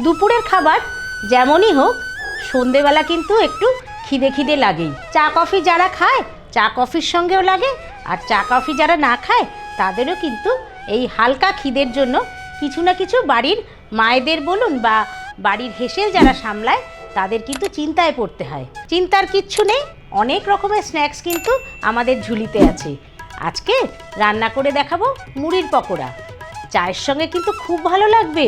দুপুরের খাবার যেমনই হোক, সন্ধেবেলা কিন্তু একটু খিদে খিদে লাগেই। চা কফি যারা খায় চা কফির সঙ্গেও লাগে, আর চা কফি যারা না খায় তাদেরও কিন্তু এই হালকা খিদের জন্য কিছু না কিছু বাড়ির মায়েদের বলুন বা বাড়ির হেসেল যারা সামলায় তাদের কিন্তু চিন্তায় পড়তে হয়। চিন্তার কিচ্ছু নেই, অনেক রকমের স্ন্যাক্স কিন্তু আমাদের ঝুলিতে আছে। আজকে রান্না করে দেখাবো মুড়ির পকোড়া। চায়ের সঙ্গে কিন্তু খুব ভালো লাগবে।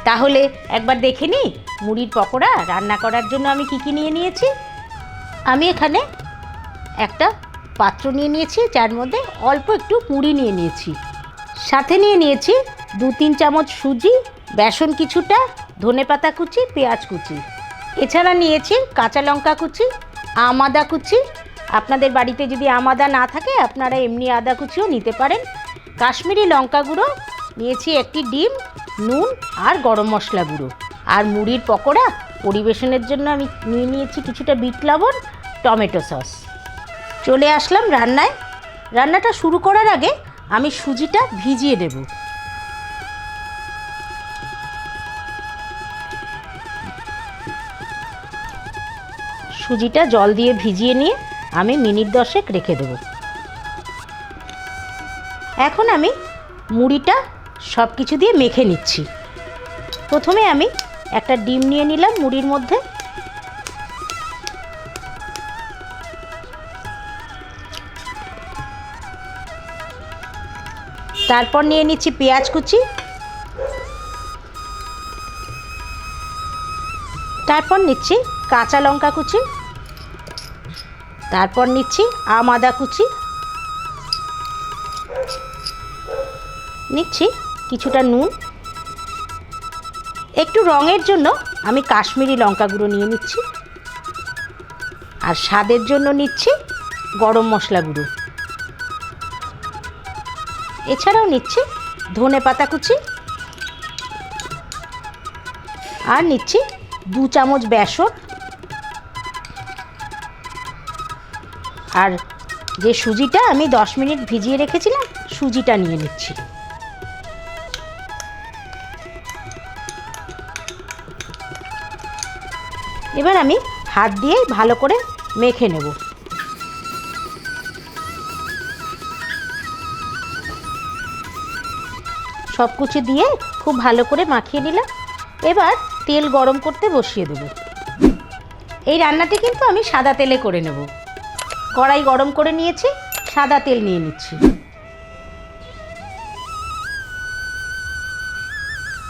তাহলে একবার দেখে নিই মুড়ির পকোড়া রান্না করার জন্য আমি কি কি নিয়ে নিয়েছি। আমি এখানে একটা পাত্র নিয়ে নিয়েছি, যার মধ্যে অল্প একটু মুড়ি নিয়ে নিয়েছি। সাথে নিয়ে নিয়েছি 2-3 চামচ সুজি, বেসন কিছুটা, ধনেপাতা কুচি, পেঁয়াজ কুচি। এছাড়া নিয়েছি কাঁচা লঙ্কা কুচি, আম আদা কুচি। আপনাদের বাড়িতে যদি আম আদা না থাকে আপনারা এমনি আদা কুচিও নিতে পারেন। কাশ্মীরি লঙ্কা গুঁড়ো নিয়েছি, একটি ডিম, নুন আর গরম মশলা গুঁড়ো। আর মুড়ির পকোড়া পরিবেশনের জন্য আমি নিয়ে নিয়েছি কিছুটা বিট লবণ, টমেটো সস। চলে আসলাম রান্নায়। রান্নাটা শুরু করার আগে আমি সুজিটা ভিজিয়ে দেব। সুজিটা জল দিয়ে ভিজিয়ে নিয়ে আমি মিনিট 10 রেখে দেব। এখন আমি মুড়িটা সব কিছু দিয়ে মেখে নিচ্ছি। প্রথমে আমি একটা ডিম নিয়ে নিলাম মুড়ির মধ্যে। তারপর নিয়ে নিচ্ছি পেঁয়াজ কুচি, তারপর নিচ্ছি কাঁচা লঙ্কা কুচি, তারপর নিচ্ছি আম আদা কুচি, নিচ্ছি কিছুটা নুন, একটু রঙের জন্য আমি কাশ্মীরি লঙ্কা গুঁড়ো নিয়ে নিচ্ছি, আর স্বাদের জন্য নিচ্ছি গরম মশলা গুঁড়ো। এছাড়াও নিচ্ছি ধনেপাতা কুচি, আর নিচ্ছি 2 চামচ বেসন, আর যে সুজিটা আমি 10 মিনিট ভিজিয়ে রেখেছিলাম সুজিটা নিয়ে নিচ্ছি। এবার আমি হাত দিয়ে ভালো করে মেখে নেব। সব কিছু দিয়ে খুব ভালো করে মাখিয়ে নিলাম। এবার তেল গরম করতে বসিয়ে দেব। এই রান্নাটি কিন্তু আমি সাদা তেলে করে নেব। কড়াই গরম করে নিয়েছি, সাদা তেল নিয়ে নিচ্ছি।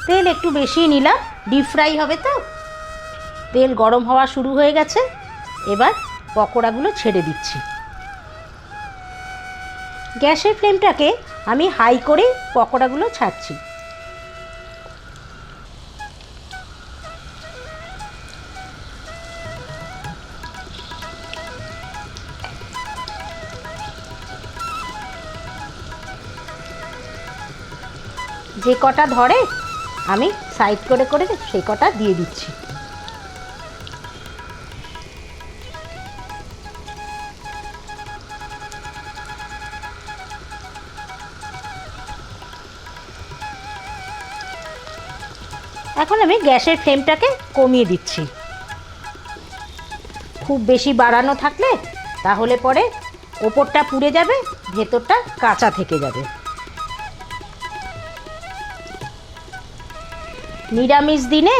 তেল একটু বেশি নিলাম, ডিপ ফ্রাই হবে তো। তেল গরম হওয়া শুরু হয়ে গেছে। এবার পকোড়াগুলো ছেড়ে দিচ্ছি। গ্যাসের ফ্লেমটাকে আমি হাই করে পকোড়াগুলো ছাড়ছি। যে কটা ধরে আমি সাইড করে করে সেই কটা দিয়ে দিচ্ছি। এখন আমি গ্যাসের ফ্লেমটাকে কমিয়ে দিচ্ছি। খুব বেশি বাড়ানো থাকলে তাহলে পরে ওপরটা পুড়ে যাবে, ভেতরটা কাঁচা থেকে যাবে। নিরামিষ দিনে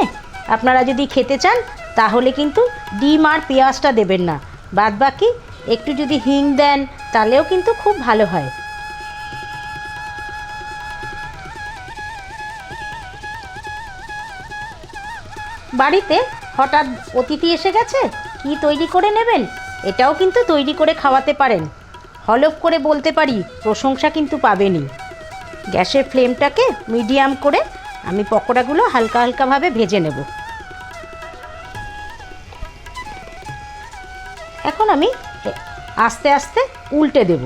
আপনারা যদি খেতে চান তাহলে কিন্তু ডিম আর পেঁয়াজটা দেবেন না, বাদ বাকি একটু যদি হিং দেন তাহলেও কিন্তু খুব ভালো হয়। বাড়িতে হঠাৎ অতিথি এসে গেছে, কি তৈরি করে নেবেন, এটাও কিন্তু তৈরি করে খাওয়াতে পারেন। হলফ করে বলতে পারি প্রশংসা কিন্তু পাবেনই। গ্যাসের ফ্লেমটাকে মিডিয়াম করে আমি পকোড়াগুলো হালকা হালকাভাবে ভেজে নেব। এখন আমি আস্তে আস্তে উল্টে দেব।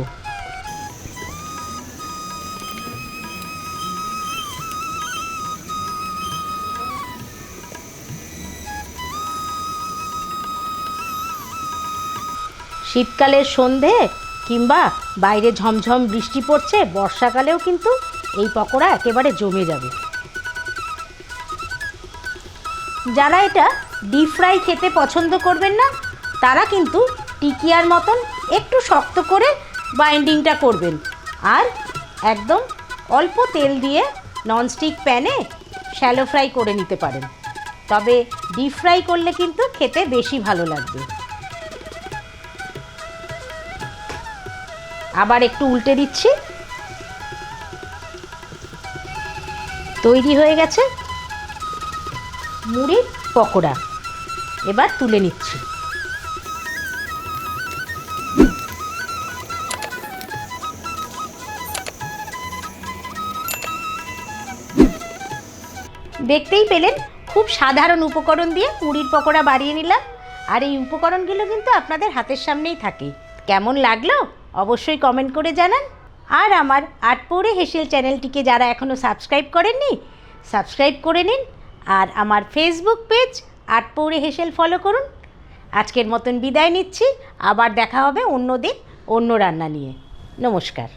শীতকালের সন্ধে কিংবা বাইরে ঝমঝম বৃষ্টি পড়ছে, বর্ষাকালেও কিন্তু এই পকোড়া একেবারে জমে যাবে। যারা এটা ডিপ ফ্রাই খেতে পছন্দ করবেন না তারা কিন্তু টিকিয়ার মতন একটু শক্ত করে বাইন্ডিংটা করবেন, আর একদম অল্প তেল দিয়ে ননস্টিক প্যানে শ্যালো ফ্রাই করে নিতে পারেন। তবে ডিপ ফ্রাই করলে কিন্তু খেতে বেশি ভালো লাগবে। আবার একটু উল্টে দিচ্ছি। তৈরি হয়ে গেছে মুড়ির পকোড়া। এবার তুলে নিচ্ছি। দেখতেই পেলেন খুব সাধারণ উপকরণ দিয়ে মুড়ির পকোড়া বানিয়ে নিলাম, আর এই উপকরণগুলো কিন্তু আপনাদের হাতের সামনেই থাকে। কেমন লাগলো অবশ্যই কমেন্ট করে জানান। আর আমার আটপৌরে হেসেল চ্যানেলটিকে যারা এখনও সাবস্ক্রাইব করেননি সাবস্ক্রাইব করে নিন, আর আমার ফেসবুক পেজ আটপৌরে হেসেল ফলো করুন। আজকের মতন বিদায় নিচ্ছি, আবার দেখা হবে অন্য দিন অন্য রান্না নিয়ে। নমস্কার।